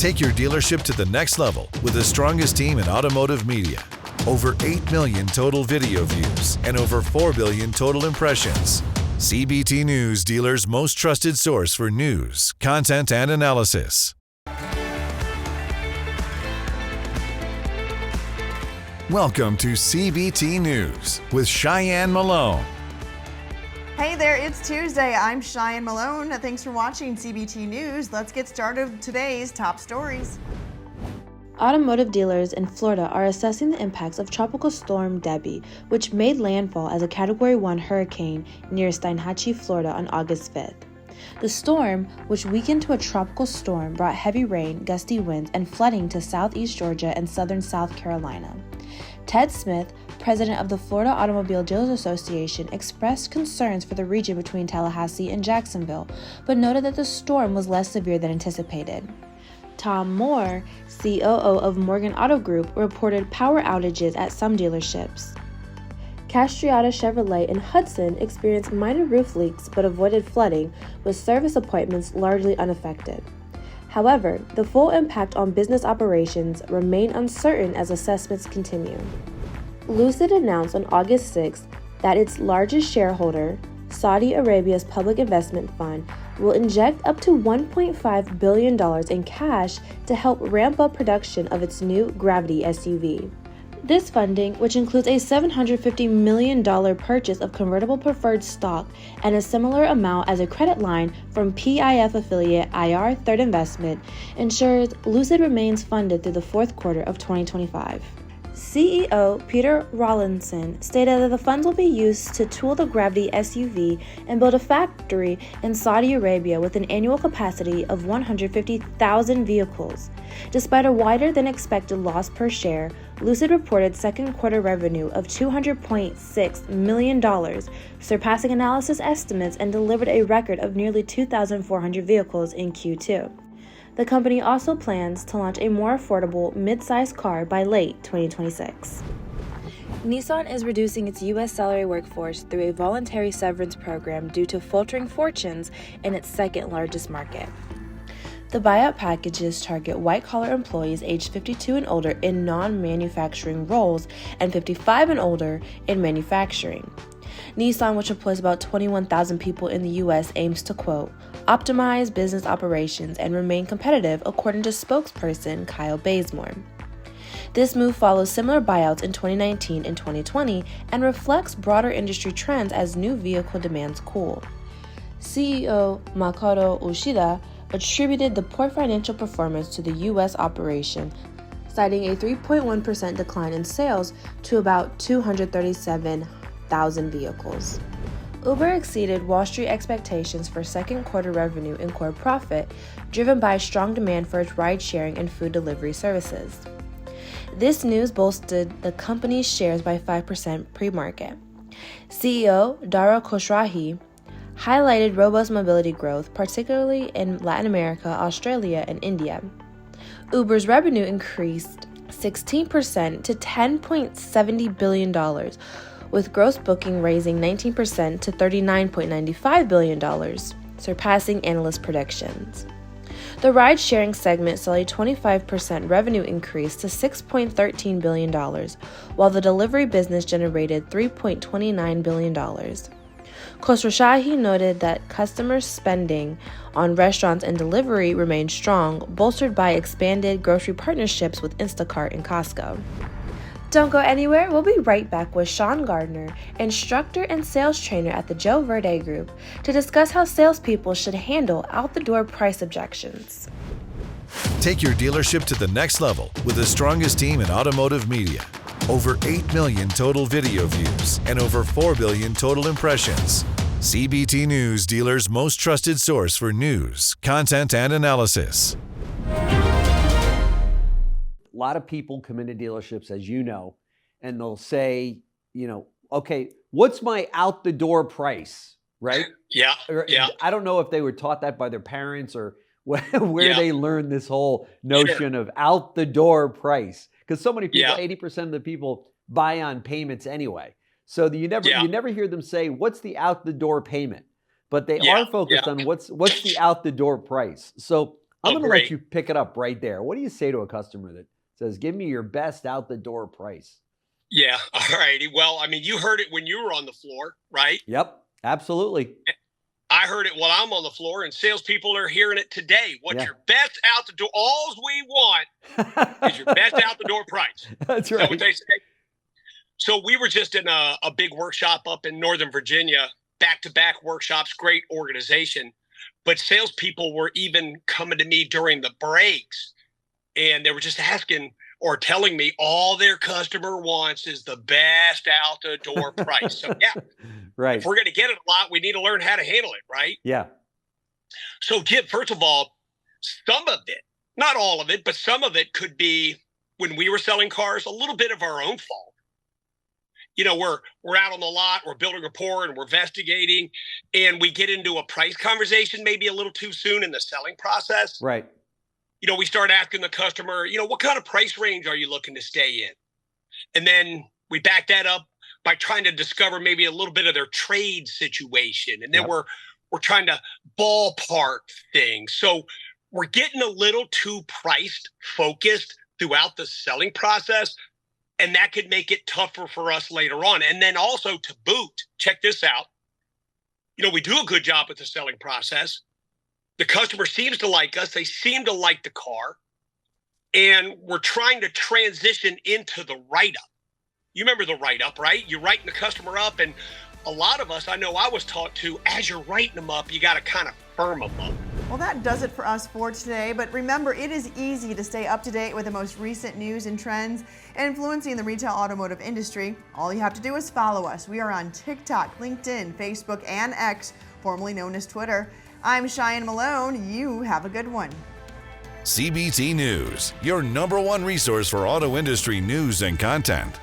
Take your dealership to the next level with the strongest team in automotive media. Over 8 million total video views and over 4 billion total impressions. CBT News, dealers' most trusted source for news, content, and analysis. Welcome to CBT News with Cheyenne Malone. Hey there, it's Tuesday. I'm Cheyenne Malone. Thanks for watching CBT News. Let's get started with today's top stories. Automotive dealers in Florida are assessing the impacts of Tropical Storm Debby, which made landfall as a Category 1 hurricane near Steinhatchee, Florida on August 5th. The storm, which weakened to a tropical storm, brought heavy rain, gusty winds, and flooding to southeast Georgia and southern South Carolina. Ted Smith, president of the Florida Automobile Dealers Association, expressed concerns for the region between Tallahassee and Jacksonville, but noted that the storm was less severe than anticipated. Tom Moore, COO of Morgan Auto Group, reported power outages at some dealerships. Castriata Chevrolet in Hudson experienced minor roof leaks but avoided flooding, with service appointments largely unaffected. However, the full impact on business operations remain uncertain as assessments continue. Lucid announced on August 6th that its largest shareholder, Saudi Arabia's Public Investment Fund, will inject up to $1.5 billion in cash to help ramp up production of its new Gravity SUV. This funding, which includes a $750 million purchase of convertible preferred stock and a similar amount as a credit line from PIF affiliate IR Third Investment, ensures Lucid remains funded through the fourth quarter of 2025. CEO Peter Rawlinson stated that the funds will be used to tool the Gravity SUV and build a factory in Saudi Arabia with an annual capacity of 150,000 vehicles. Despite a wider than expected loss per share, Lucid reported second quarter revenue of $200.6 million, surpassing analysis estimates, and delivered a record of nearly 2,400 vehicles in Q2. The company also plans to launch a more affordable mid-size car by late 2026. Nissan is reducing its U.S. salary workforce through a voluntary severance program due to faltering fortunes in its second largest market. The buyout packages target white-collar employees aged 52 and older in non-manufacturing roles and 55 and older in manufacturing. Nissan, which employs about 21,000 people in the U.S., aims to, quote, optimize business operations and remain competitive, according to spokesperson Kyle Bazemore. This move follows similar buyouts in 2019 and 2020 and reflects broader industry trends as new vehicle demands cool. CEO Makoto Ushida attributed the poor financial performance to the U.S. operation, citing a 3.1% decline in sales to about 237,000 vehicles. Uber exceeded Wall Street expectations for second quarter revenue and core profit, driven by strong demand for its ride-sharing and food delivery services. This news bolstered the company's shares by 5% pre-market. CEO Dara Khosravi highlighted robust mobility growth, particularly in Latin America, Australia, and India. Uber's revenue increased 16% to $10.70 billion, with gross booking raising 19% to $39.95 billion, surpassing analyst predictions. The ride-sharing segment saw a 25% revenue increase to $6.13 billion, while the delivery business generated $3.29 billion. Khosrowshahi noted that customer spending on restaurants and delivery remained strong, bolstered by expanded grocery partnerships with Instacart and Costco. Don't go anywhere. We'll be right back with Sean Gardner, instructor and sales trainer at the Joe Verde Group, to discuss how salespeople should handle out-the-door price objections. Take your dealership to the next level with the strongest team in automotive media. Over 8 million total video views and over 4 billion total impressions. CBT News, dealers' most trusted source for news, content, and analysis. A lot of people come into dealerships, as you know, and they'll say, okay, what's my out the door price, right? Yeah. I don't know if they were taught that by their parents or where they learned this whole notion of out the door price. Because so many people, 80% of the people buy on payments anyway. So you never hear them say, what's the out the door payment? But they are focused on what's the out the door price. So I'm going to let you pick it up right there. What do you say to a customer that says, give me your best out the door price? Yeah. All righty. Well, I mean, you heard it when you were on the floor, right? Yep. Absolutely. I heard it while I'm on the floor, and salespeople are hearing it today. What's your best out the door? All we want is your best out the door price. That's right. Is that what they say? So we were just in a big workshop up in Northern Virginia, back-to-back workshops, great organization. But salespeople were even coming to me during the breaks, and they were just asking or telling me all their customer wants is the best out the door price. So yeah, right. If we're going to get it a lot, we need to learn how to handle it, right? Yeah. So Jim, first of all, some of it, not all of it, but some of it could be when we were selling cars, a little bit of our own fault. You know, we're out on the lot, we're building rapport, and we're investigating, and we get into a price conversation maybe a little too soon in the selling process. Right. You know, we start asking the customer, you know, what kind of price range are you looking to stay in? And then we back that up by trying to discover maybe a little bit of their trade situation. And then we're trying to ballpark things. So we're getting a little too price focused throughout the selling process. And that could make it tougher for us later on. And then also to boot, check this out. You know, we do a good job with the selling process. The customer seems to like us. They seem to like the car. And we're trying to transition into the write-up. You remember the write-up, right? You're writing the customer up. And a lot of us, I know I was taught to, as you're writing them up, you got to kind of firm them up. Well, that does it for us for today. But remember, it is easy to stay up to date with the most recent news and trends influencing the retail automotive industry. All you have to do is follow us. We are on TikTok, LinkedIn, Facebook, and X, formerly known as Twitter. I'm Cheyenne Malone. You have a good one. CBT News, your #1 resource for auto industry news and content.